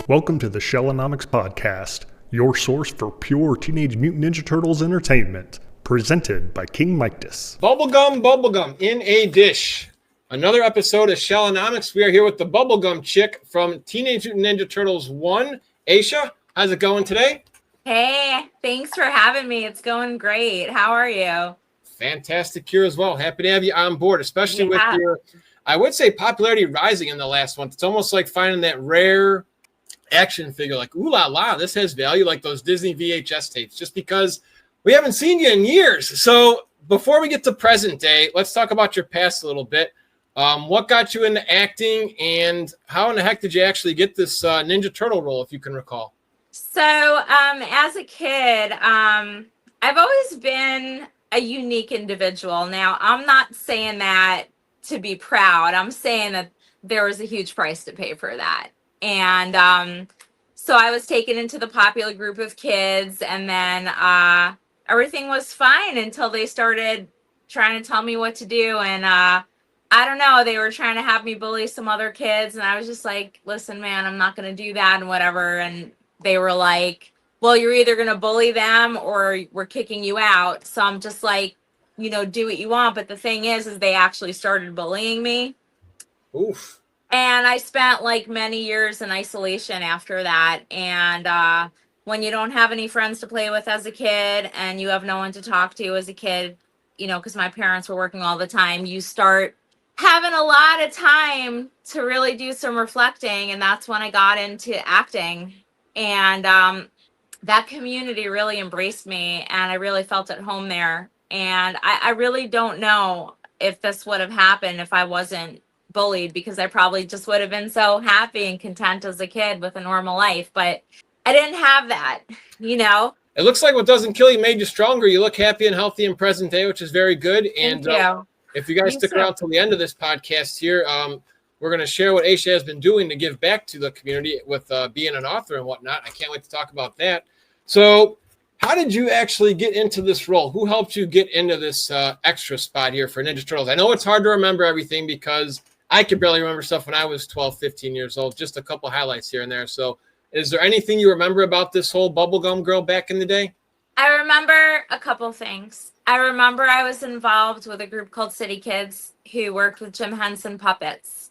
Welcome to the Shellonomics Podcast, your source for pure Teenage Mutant Ninja Turtles entertainment, presented by King Mictus. Bubblegum in a dish. Another episode of Shellonomics. We are here with the bubblegum chick from Teenage Mutant Ninja Turtles 1. Aesha, how's it going today? Hey, thanks for having me. It's going great. How are you? Fantastic here as well. Happy to have you on board, especially with your, I would say, popularity rising in the last one. It's almost like finding that rare action figure, like, ooh la la, this has value, like those Disney VHS tapes, just because we haven't seen you in years. So before we get to present day, let's talk about your past a little bit. What got you into acting, and how in the heck did you actually get this Ninja Turtle role, if you can recall? So as a kid, I've always been a unique individual. Now, I'm not saying that to be proud. I'm saying that there was a huge price to pay for that. And so I was taken into the popular group of kids, and then everything was fine until they started trying to tell me what to do. And I don't know, they were trying to have me bully some other kids, and I was just like, listen, man, I'm not going to do that and whatever. And they were like, well, you're either going to bully them or we're kicking you out. So I'm just like, you know, do what you want. But the thing is they actually started bullying me. Oof. And I spent like many years in isolation after that. And when you don't have any friends to play with as a kid, and you have no one to talk to as a kid, you know, because my parents were working all the time, you start having a lot of time to really do some reflecting. And that's when I got into acting. And that community really embraced me, and I really felt at home there. And I really don't know if this would have happened if I wasn't bullied, because I probably just would have been so happy and content as a kid with a normal life. But I didn't have that, you know. It looks like what doesn't kill you made you stronger. You look happy and healthy in present day, which is very good. And if you guys stick around till the end of this podcast here, we're going to share what Aesha has been doing to give back to the community with being an author and whatnot. I can't wait to talk about that. So how did you actually get into this role? Who helped you get into this extra spot here for Ninja Turtles? I know it's hard to remember everything because I could barely remember stuff when I was 12, 15 years old, just a couple highlights here and there. So is there anything you remember about this whole bubblegum girl back in the day? I remember a couple things. I remember I was involved with a group called City Kids who worked with Jim Henson puppets.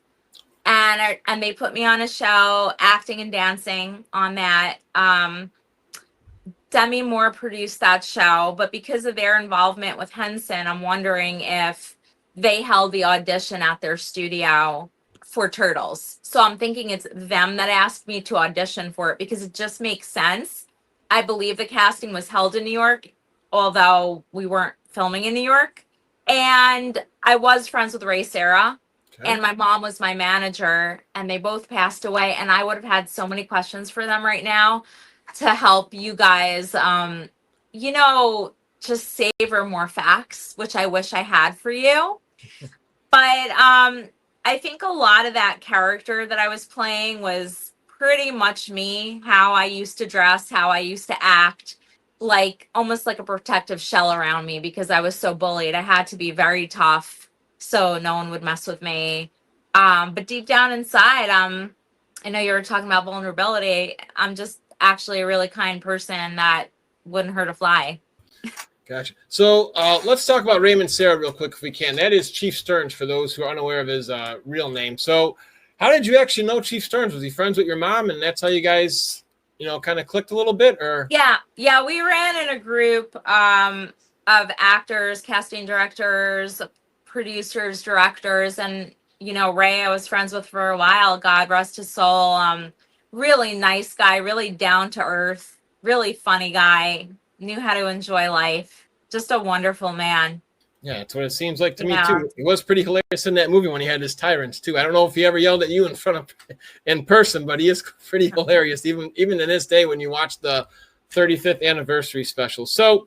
And they put me on a show, acting and dancing on that. Demi Moore produced that show, but because of their involvement with Henson, I'm wondering if they held the audition at their studio for Turtles. So I'm thinking it's them that asked me to audition for it, because it just makes sense. I believe the casting was held in New York, although we weren't filming in New York. And I was friends with Ray Sarah. Okay. And my mom was my manager, and they both passed away. And I would have had so many questions for them right now to help you guys, you know, just savor more facts, which I wish I had for you. But I think a lot of that character that I was playing was pretty much me, how I used to dress, how I used to act, like almost like a protective shell around me, because I was so bullied. I had to be very tough so no one would mess with me. But deep down inside, I know you were talking about vulnerability. I'm just actually a really kind person that wouldn't hurt a fly. Gotcha. So let's talk about Raymond Serra real quick if we can. That is Chief Stearns, for those who are unaware of his real name. So how did you actually know Chief Stearns? Was he friends with your mom, and that's how you guys, you know, kind of clicked a little bit? Or Yeah, we ran in a group of actors, casting directors, producers, directors, and, you know, Ray I was friends with for a while. God rest his soul. Really nice guy, really down to earth, really funny guy, knew how to enjoy life. Just a wonderful man. Yeah, that's what it seems like to me too. He was pretty hilarious in that movie when he had his tyrants too. I don't know if he ever yelled at you in person, but he is pretty hilarious, even in this day when you watch the 35th anniversary special. So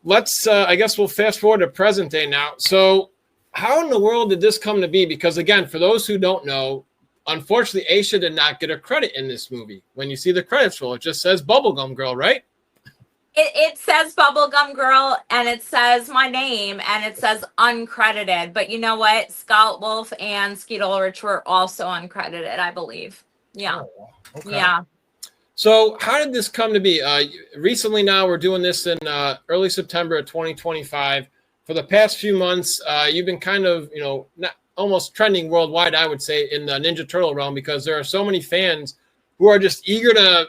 let's I guess we'll fast forward to present day now. So how in the world did this come to be? Because again, for those who don't know, unfortunately, Aesha did not get a credit in this movie. When you see the credits roll, it just says Bubblegum Girl, right? It says Bubblegum Girl, and it says my name, and it says uncredited. But you know what? Scott Wolf and Skeet Ulrich were also uncredited, I believe. Yeah. Oh, okay. Yeah. So how did this come to be? Recently now we're doing this in early September of 2025. For the past few months, you've been kind of, not almost trending worldwide, I would say, in the Ninja Turtle realm, because there are so many fans who are just eager to,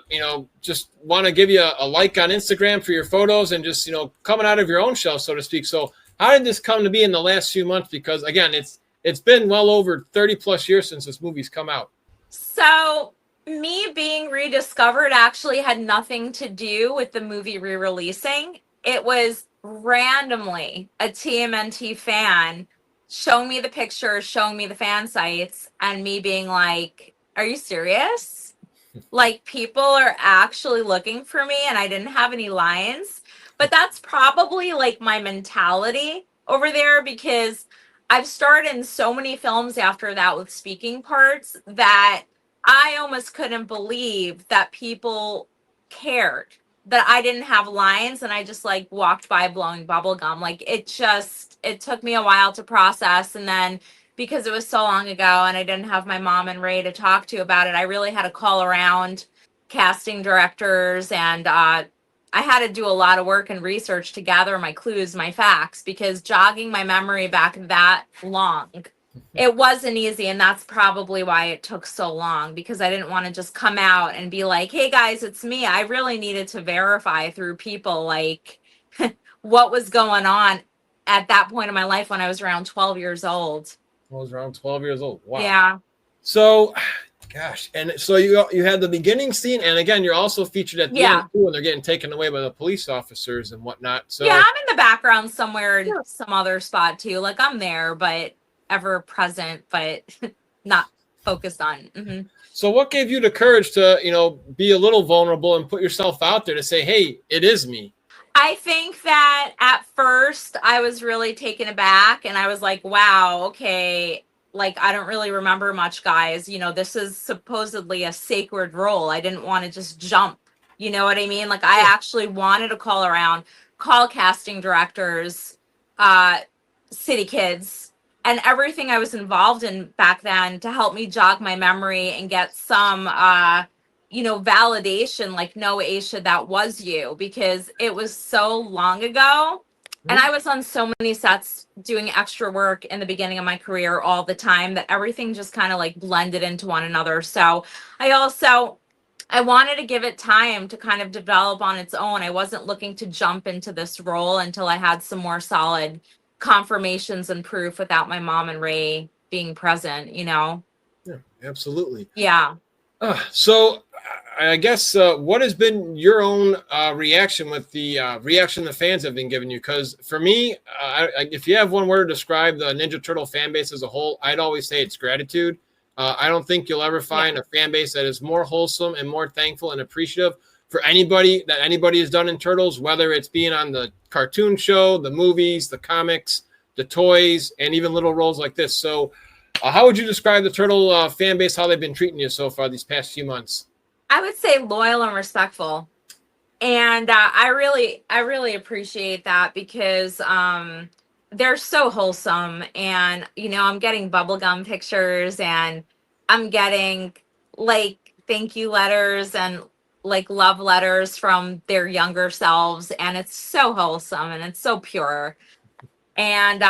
just want to give you a like on Instagram for your photos and just, coming out of your own shell, so to speak. So how did this come to be in the last few months? Because again, it's been well over 30 plus years since this movie's come out. So me being rediscovered actually had nothing to do with the movie re-releasing. It was randomly a TMNT fan showing me the pictures, showing me the fan sites, and me being like, are you serious? Like, people are actually looking for me and I didn't have any lines. But that's probably like my mentality over there, because I've starred in so many films after that with speaking parts that I almost couldn't believe that people cared that I didn't have lines and I just like walked by blowing bubble gum. Like, it took me a while to process. And then because it was so long ago and I didn't have my mom and Ray to talk to about it, I really had to call around casting directors, and I had to do a lot of work and research to gather my clues, my facts, because jogging my memory back that long, it wasn't easy. And that's probably why it took so long, because I didn't want to just come out and be like, hey guys, it's me. I really needed to verify through people like what was going on at that point in my life when I was around 12 years old. I was around 12 years old. Wow. Yeah. So, gosh, and so you had the beginning scene, and again, you're also featured at the end too, when they're getting taken away by the police officers and whatnot. So yeah, I'm in the background somewhere, some other spot too. Like, I'm there, but ever present, but not focused on. Mm-hmm. So, what gave you the courage to, be a little vulnerable and put yourself out there to say, "Hey, it is me"? I think that at first I was really taken aback, and I was like, "Wow, okay." Like, I don't really remember much, guys. This is supposedly a sacred role. I didn't want to just jump. You know what I mean? Like, I actually wanted to call around, call casting directors, city kids, and everything I was involved in back then to help me jog my memory and get some, validation. Like, no, Aesha, that was you, because it was so long ago. And I was on so many sets doing extra work in the beginning of my career all the time that everything just kind of like blended into one another. So I wanted to give it time to kind of develop on its own. I wasn't looking to jump into this role until I had some more solid confirmations and proof without my mom and Ray being present, Yeah, absolutely. Yeah. So I guess what has been your own reaction with the reaction the fans have been giving you? Because for me, if you have one word to describe the Ninja Turtle fan base as a whole, I'd always say it's gratitude. I don't think you'll ever find a fan base that is more wholesome and more thankful and appreciative for anybody has done in Turtles, whether it's being on the cartoon show, the movies, the comics, the toys, and even little roles like this. So how would you describe the Turtle fan base, how they've been treating you so far these past few months? I would say loyal and respectful. And I really appreciate that, because they're so wholesome. And, I'm getting bubblegum pictures, and I'm getting like thank you letters and like love letters from their younger selves. And it's so wholesome and it's so pure. And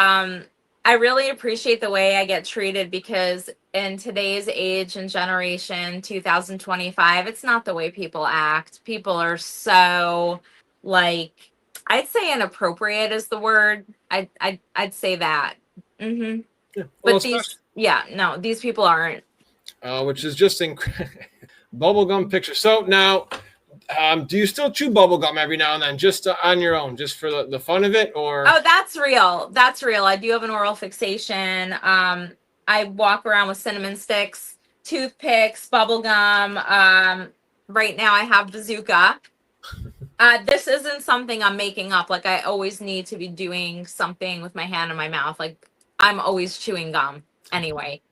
I really appreciate the way I get treated, because in today's age and generation, 2025, it's not the way people act. People are so, like, I'd say inappropriate is the word. I'd say that. Mm-hmm. Yeah. Well, but these people aren't. Which is just bubblegum picture. So now, do you still chew bubblegum every now and then, just on your own, just for the fun of it, or? Oh, that's real. That's real. I do have an oral fixation. I walk around with cinnamon sticks, toothpicks, bubblegum. Right now I have bazooka. This isn't something I'm making up. Like, I always need to be doing something with my hand in my mouth. Like, I'm always chewing gum anyway.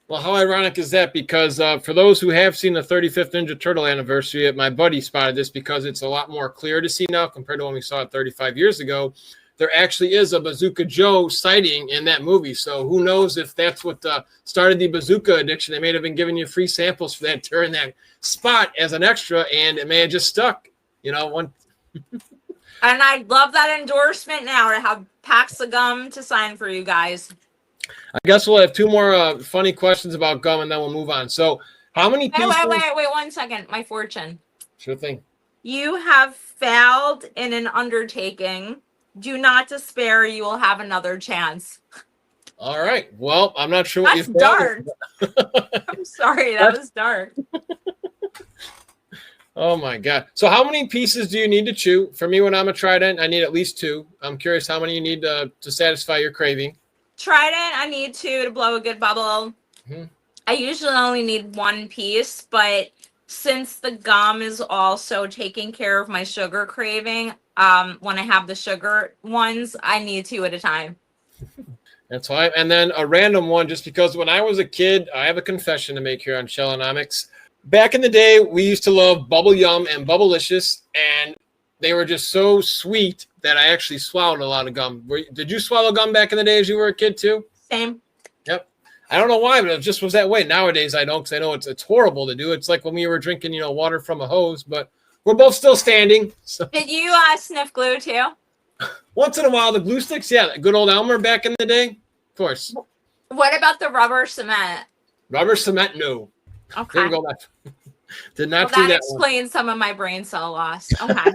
Well, how ironic is that? Because for those who have seen the 35th Ninja Turtle anniversary, my buddy spotted this, because it's a lot more clear to see now compared to when we saw it 35 years ago. there actually is a Bazooka Joe sighting in that movie. So who knows if that's what started the bazooka addiction. They may have been giving you free samples for that during that spot as an extra, and it may have just stuck, one. And I'd love that endorsement now to have packs of gum to sign for you guys. I guess we'll have two more funny questions about gum, and then we'll move on. So how many pieces? Wait 1 second. My fortune. Sure thing. You have failed in an undertaking. Do not despair. You will have another chance. All right. Well, I'm not sure what That's dark. I'm sorry. That was dark. Oh, my God. So how many pieces do you need to chew? For me, when I'm a Trident, I need at least 2. I'm curious how many you need to satisfy your craving. Trident, I need 2 to blow a good bubble. Mm-hmm. I usually only need 1 piece, but since the gum is also taking care of my sugar craving, when I have the sugar ones, I need 2 at a time. That's fine. And then a random one, just because when I was a kid, I have a confession to make here on Shellonomics. Back in the day, we used to love Bubble Yum and Bubblicious, and they were just so sweet that I actually swallowed a lot of gum. Did you swallow gum back in the day as you were a kid too? Same. Yep. I don't know why, but it just was that way. Nowadays, I don't, because I know it's horrible to do. It's like when we were drinking, water from a hose, but we're both still standing. So. Did you sniff glue too? Once in a while, the glue sticks, yeah. Good old Elmer back in the day, of course. What about the rubber cement? Rubber cement, no. Okay. Didn't go back. Did not do that. That explains some of my brain cell loss. Okay.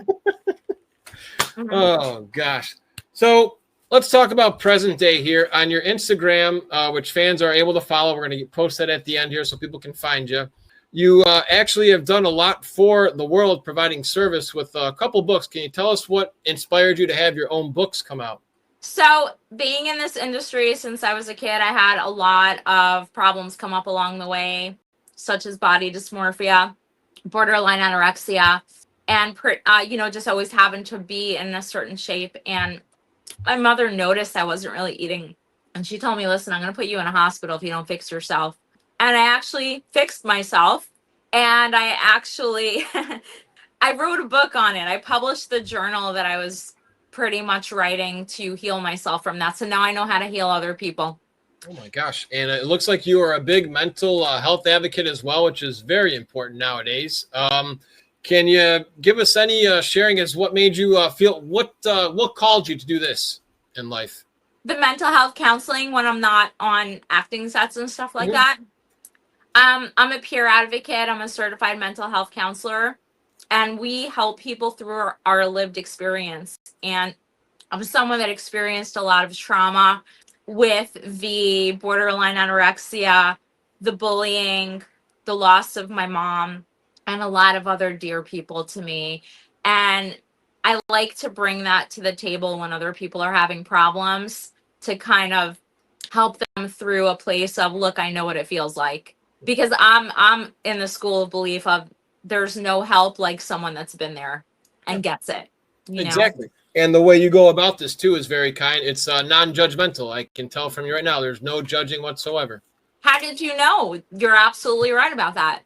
Oh, gosh. So let's talk about present day here on your Instagram, which fans are able to follow. We're going to post that at the end here so people can find you. You actually have done a lot for the world, providing service with a couple books. Can you tell us what inspired you to have your own books come out? So being in this industry since I was a kid, I had a lot of problems come up along the way, such as body dysmorphia, borderline anorexia, and just always having to be in a certain shape. And my mother noticed I wasn't really eating, and she told me, listen, I'm going to put you in a hospital if you don't fix yourself. And I actually fixed myself, and I actually I wrote a book on it. I published the journal that I was pretty much writing to heal myself from that. So now I know how to heal other people. Oh my gosh. And it looks like you are a big mental health advocate as well, which is very important nowadays. Can you give us any sharing as what made you feel, what called you to do this in life? The mental health counseling when I'm not on acting sets and stuff like that. I'm a peer advocate. I'm a certified mental health counselor, and we help people through our lived experience. And I'm someone that experienced a lot of trauma with the borderline anorexia, the bullying, the loss of my mom, and a lot of other dear people to me. And I like to bring that to the table when other people are having problems to kind of help them through a place of, look, I know what it feels like. Because I'm in the school of belief of there's no help like someone that's been there and gets it. Exactly. And the way you go about this too is very kind. It's non-judgmental. I can tell from you right now, there's no judging whatsoever. How did you know? You're absolutely right about that.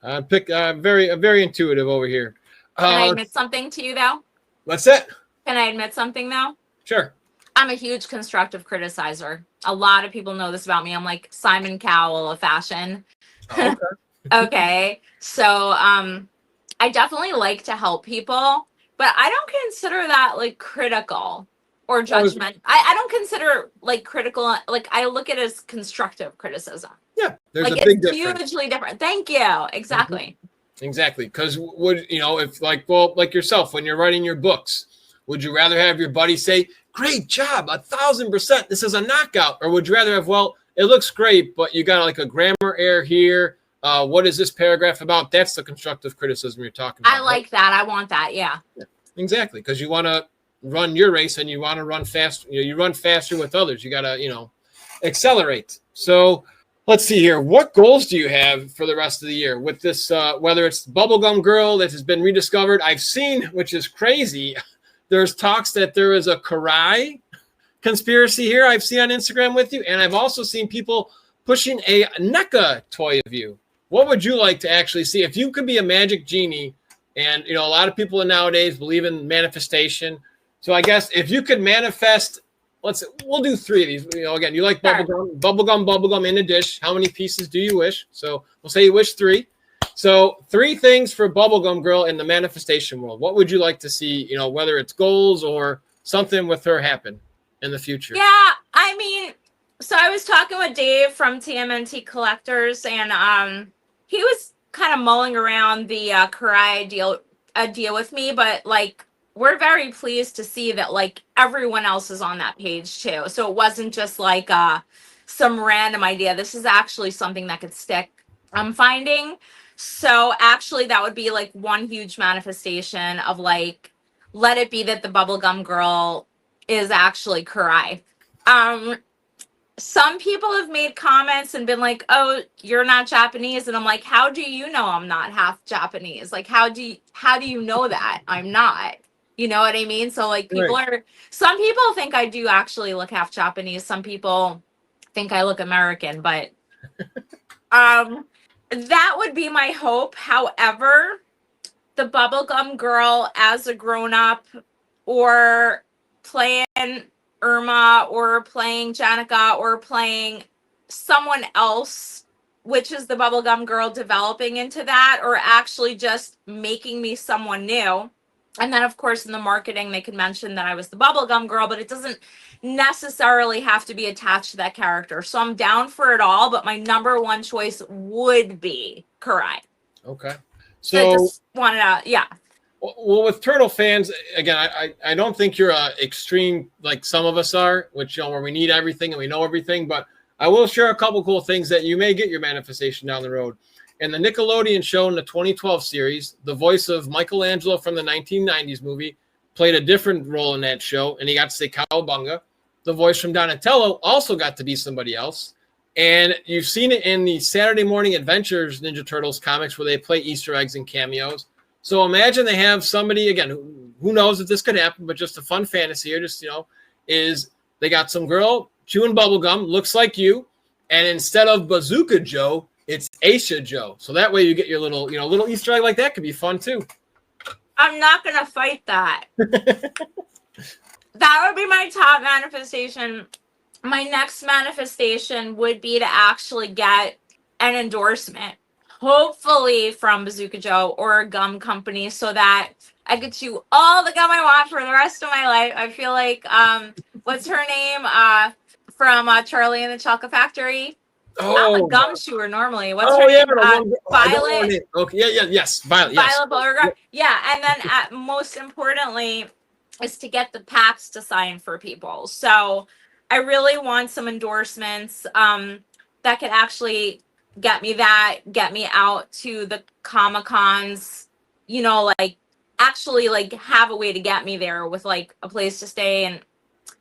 Very intuitive over here. Can I admit something to you though? What's that? Can I admit something though? Sure. I'm a huge constructive criticizer. A lot of people know this about me. I'm like Simon Cowell of fashion. Oh, okay. Okay. So I definitely like to help people, but I don't consider that like critical or judgment. I don't consider like critical, like I look at it as constructive criticism. Yeah, there's like a big it's difference. Hugely different. Thank you. Exactly. Mm-hmm. Exactly. Because if like yourself, when you're writing your books, would you rather have your buddy say, great job, 1,000%, this is a knockout? Or would you rather have, well, it looks great, but you got like a grammar error here. What is this paragraph about? That's the constructive criticism you're talking about. I like that. I want that. Yeah. Exactly. Because you want to run your race and you want to run fast. You run faster with others. You got to, accelerate. So let's see here. What goals do you have for the rest of the year with this, whether it's Bubblegum Girl that has been rediscovered? I've seen, which is crazy, there's talks that there is a Karai conspiracy here I've seen on Instagram with you. And I've also seen people pushing a NECA toy of you. What would you like to actually see? If you could be a magic genie, and, a lot of people nowadays believe in manifestation. So I guess if you could manifest, we'll do 3 of these. Again, you like bubblegum in a dish. How many pieces do you wish? So we'll say you wish 3. So 3 things for Bubblegum Girl in the manifestation world. What would you like to see, whether it's goals or something with her happen in the future? Yeah, I mean, so I was talking with Dave from TMNT Collectors, and he was kind of mulling around the Karai deal with me, but like we're very pleased to see that like everyone else is on that page too. So it wasn't just like some random idea. This is actually something that could stick, I'm finding. So actually that would be like one huge manifestation of like, let it be that the Bubblegum Girl is actually Karai. Some people have made comments and been like, oh, you're not Japanese. And I'm like, how do you know I'm not half Japanese? Like, how do you know that I'm not? You know what I mean? So like some people think I do actually look half Japanese. Some people think I look American, but that would be my hope. However, the Bubblegum Girl as a grown-up or playing Irma or playing Janica or playing someone else, which is the Bubblegum Girl, developing into that, or actually just making me someone new. And then, of course, in the marketing, they could mention that I was the Bubblegum Girl, but it doesn't necessarily have to be attached to that character. So I'm down for it all, but my number one choice would be Karai. Okay. So I just wanted to, yeah. Well, with Turtle fans, again, I don't think you're extreme like some of us are, which, where we need everything and we know everything, but I will share a couple cool things that you may get your manifestation down the road. In the Nickelodeon show in the 2012 series, the voice of Michelangelo from the 1990s movie played a different role in that show, and he got to say Cowabunga. The voice from Donatello also got to be somebody else. And you've seen it in the Saturday Morning Adventures Ninja Turtles comics where they play Easter eggs and cameos. So imagine they have somebody, again, who knows if this could happen, but just a fun fantasy here, just, is they got some girl chewing bubblegum, looks like you, and instead of Bazooka Joe, it's Aesha Joe. So that way you get your little, little Easter egg like that could be fun too. I'm not going to fight that. That would be my top manifestation. My next manifestation would be to actually get an endorsement, hopefully from Bazooka Joe or a gum company, so that I could chew all the gum I want for the rest of my life. I feel like, what's her name? From Charlie and the Chocolate Factory. I'm a gum chewer normally. What's her name? Violet. Okay, yes, Violet. Yes. Violet Beauregard. Yeah, and then most importantly is to get the packs to sign for people. So I really want some endorsements that could actually get me out to the Comic-Cons, like actually like have a way to get me there with like a place to stay, and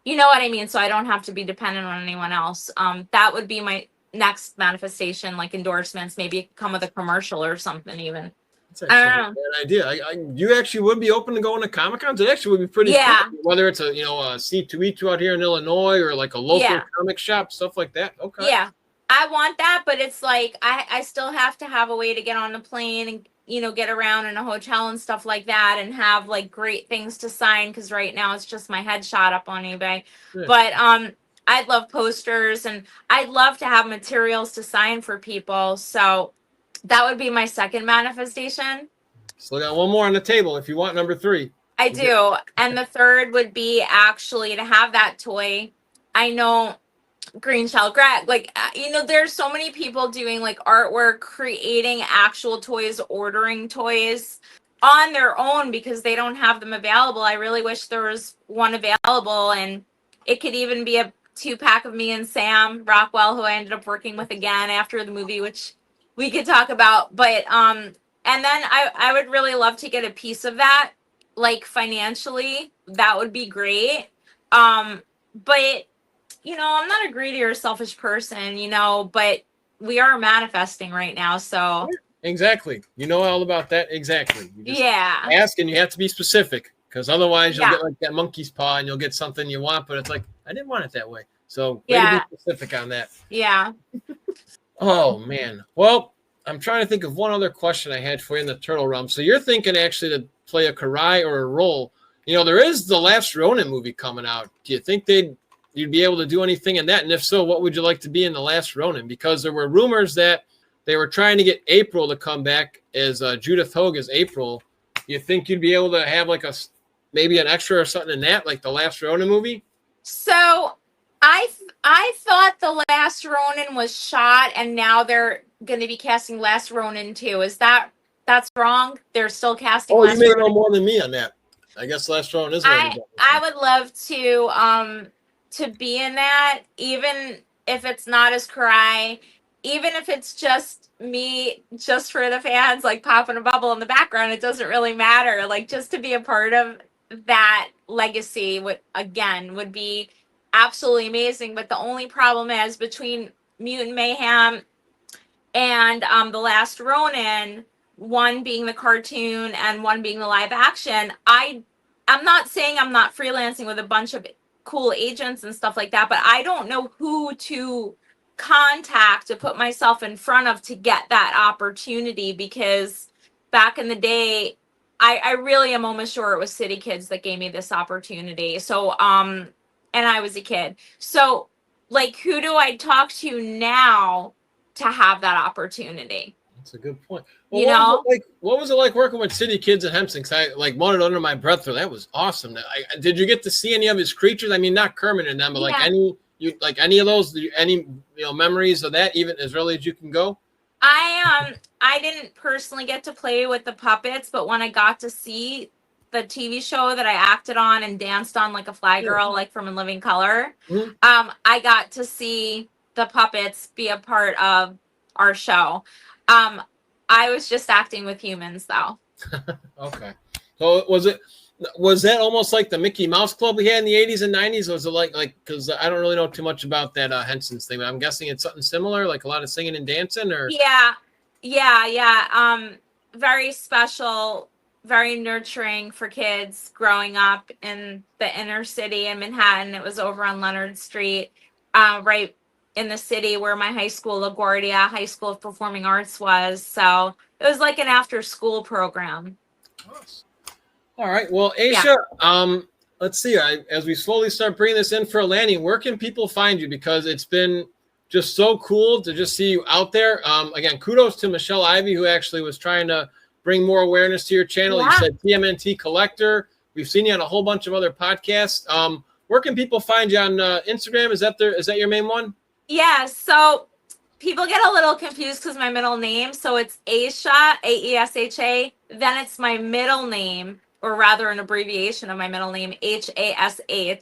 you know what I mean? So I don't have to be dependent on anyone else. That would be my next manifestation, like endorsements, maybe come with a commercial or something even. That's actually a bad idea. You actually would be open to going to Comic-Cons? It actually would be pretty cool. Whether it's a C2E2 out here in Illinois or like a local comic shop, stuff like that. Okay. Yeah. I want that, but it's like I still have to have a way to get on the plane and get around in a hotel and stuff like that and have like great things to sign, because right now it's just my headshot up on eBay. Yeah. But I'd love posters and I'd love to have materials to sign for people. So that would be my second manifestation. Still got one more on the table if you want number 3. I do. And the third would be actually to have that toy. I know Green Shell Greg, like, there's so many people doing like artwork, creating actual toys, ordering toys on their own because they don't have them available. I really wish there was one available, and it could even be a 2-pack of me and Sam Rockwell, who I ended up working with again after the movie, which we could talk about. But and then I would really love to get a piece of that, like financially. That would be great. But I'm not a greedy or selfish person, but we are manifesting right now. So exactly. You know all about that. Exactly. You just yeah. Ask, and you have to be specific, because otherwise you'll get like that monkey's paw and you'll get something you want, but it's like, I didn't want it that way. So way to be specific on that. Yeah. Oh man. Well, I'm trying to think of one other question I had for you in the turtle realm. So you're thinking actually to play a Karai or a role There is the Last Ronin movie coming out. Do you think you'd be able to do anything in that? And if so, what would you like to be in the Last Ronin? Because there were rumors that they were trying to get April to come back as Judith Hogue as April. You think you'd be able to have like maybe an extra or something in that, like the Last Ronin movie? So I thought the Last Ronin was shot, and now they're going to be casting Last Ronin too. That's wrong? They're still casting. Oh, you may know more than me on that. I guess Last Ronin is. I would love to be in that, even if it's not as cry, even if it's just me, just for the fans, like popping a bubble in the background. It doesn't really matter. Like, just to be a part of that legacy would be absolutely amazing. But the only problem is between Mutant Mayhem and the Last Ronin, one being the cartoon and one being the live action, I'm not saying I'm not freelancing with a bunch of cool agents and stuff like that, but I don't know who to contact to put myself in front of to get that opportunity, because back in the day, I really am almost sure it was City Kids that gave me this opportunity. So, and I was a kid. So, like, who do I talk to now to have that opportunity? That's a good point. Well, what was it like working with City Kids at Hempstead? Because I wanted under my breath. That was awesome. Did you get to see any of his creatures? I mean, not Kermit and them, but any of those, any memories of that, even as early as you can go? I didn't personally get to play with the puppets, but when I got to see the TV show that I acted on and danced on like a fly girl, like from In Living Color, I got to see the puppets be a part of our show. I was just acting with humans, though. Okay. So was that almost like the Mickey Mouse Club we had in the 80s and 90s? Or was it like because I don't really know too much about that Henson's thing, but I'm guessing it's something similar, like a lot of singing and dancing, or? Yeah. Very special, very nurturing for kids growing up in the inner city in Manhattan. It was over on Leonard Street, right in the city where my high school, LaGuardia High School of Performing Arts, was. So it was like an after-school program. Awesome. All right. Well, Aesha, let's see. As we slowly start bringing this in for a landing, where can people find you? Because it's been just so cool to just see you out there. Again, kudos to Michelle Ivy, who actually was trying to bring more awareness to your channel. Yeah. You said TMNT Collector. We've seen you on a whole bunch of other podcasts. Where can people find you on Instagram? Is that your main one? Yeah. So people get a little confused because my middle name. So it's Aesha, Aesha. Then it's my middle name, or rather an abbreviation of my middle name, Hash. Okay.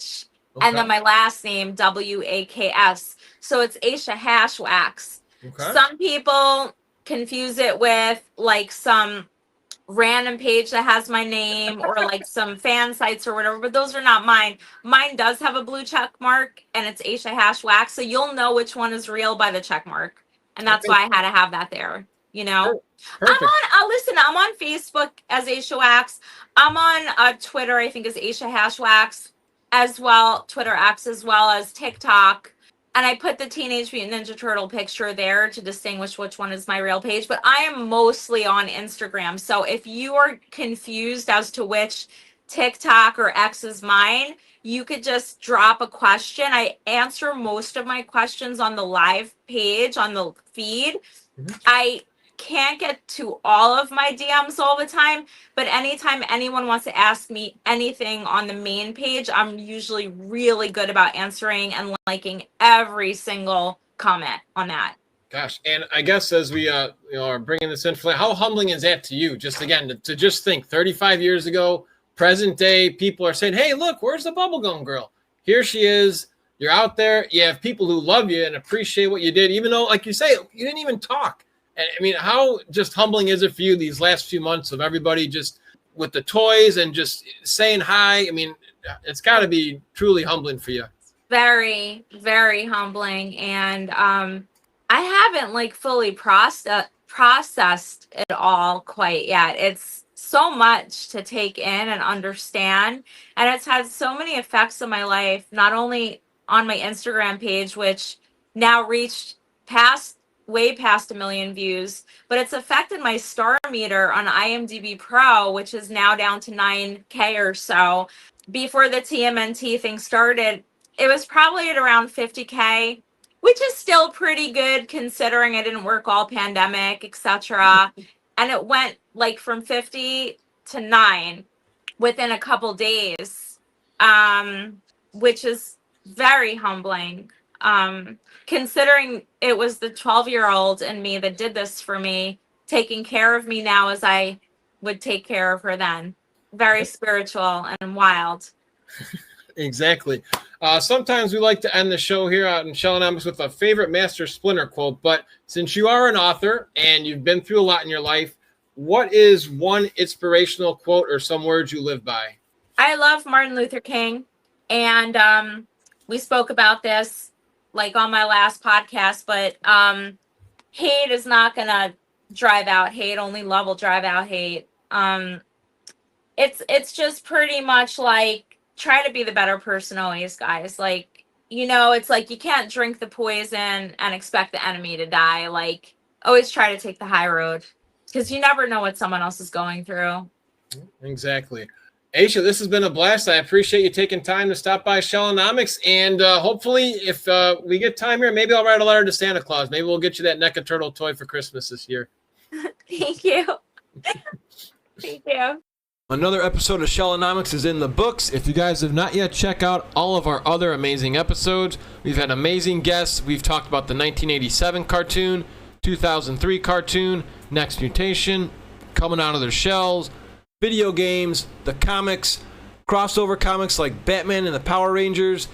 And then my last name, Waks. So it's Aesha Hashwax. Okay. Some people confuse it with like some random page that has my name or like some fan sites or whatever, but those are not mine. Mine does have a blue check mark and it's Aesha Hashwax. So you'll know which one is real by the check mark. And that's why I had to have that there, Perfect. I'm on Facebook as Aesha Wax. I'm on Twitter, I think, as Aesha Hashwax as well, Twitter X, as well as TikTok. And I put the Teenage Mutant Ninja Turtle picture there to distinguish which one is my real page. But I am mostly on Instagram. So if you are confused as to which TikTok or X is mine, you could just drop a question. I answer most of my questions on the live page, on the feed. Mm-hmm. I can't get to all of my DMs all the time, but anytime anyone wants to ask me anything on the main page, I'm usually really good about answering and liking every single comment on that. Gosh, and I guess as we are bringing this in, how humbling is that to you? Just again to just think 35 years ago, present day, people are saying, "Hey, look, where's the bubblegum girl? Here she is." You're out there. You have people who love you and appreciate what you did, even though, like you say, you didn't even talk. And I mean, how just humbling is it for you these last few months of everybody just with the toys and just saying hi? I mean, it's got to be truly humbling for you. Very, very humbling. And I haven't like fully processed it all quite yet. It's so much to take in and understand. And it's had so many effects on my life, not only on my Instagram page, which now reached past way past 1 million views, but it's affected my star meter on IMDb Pro, which is now down to 9K or so. Before the TMNT thing started, it was probably at around 50K, which is still pretty good considering I didn't work all pandemic, etc. And it went like from 50 to 9 within a couple days, which is very humbling. Considering it was the 12-year-old in me that did this for me, taking care of me now as I would take care of her then. Very spiritual and wild. Exactly. Sometimes we like to end the show here out in Shellonomics with a favorite Master Splinter quote, but since you are an author and you've been through a lot in your life, what is one inspirational quote or some words you live by? I love Martin Luther King, and we spoke about this like on my last podcast, but hate is not going to drive out hate. Only love will drive out hate. It's just pretty much like, try to be the better person always, guys. Like, you know, it's like you can't drink the poison and expect the enemy to die. Like, always try to take the high road because you never know what someone else is going through. Exactly. Aesha, this has been a blast. I appreciate you taking time to stop by Shellonomics, and hopefully if we get time here, maybe I'll write a letter to Santa Claus. Maybe we'll get you that NECA Turtle toy for Christmas this year. Thank you. Thank you. Another episode of Shellonomics is in the books. If you guys have not yet, check out all of our other amazing episodes. We've had amazing guests. We've talked about the 1987 cartoon, 2003 cartoon, Next Mutation, Coming Out of Their Shells, video games, the comics, crossover comics like Batman and the Power Rangers,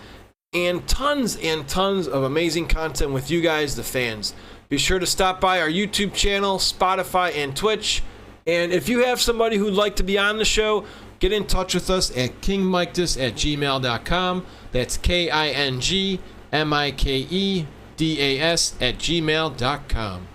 and tons of amazing content with you guys, the fans. Be sure to stop by our YouTube channel, Spotify, and Twitch. And if you have somebody who'd like to be on the show, get in touch with us at kingmikedas@gmail.com. That's KINGMIKEDAS@gmail.com.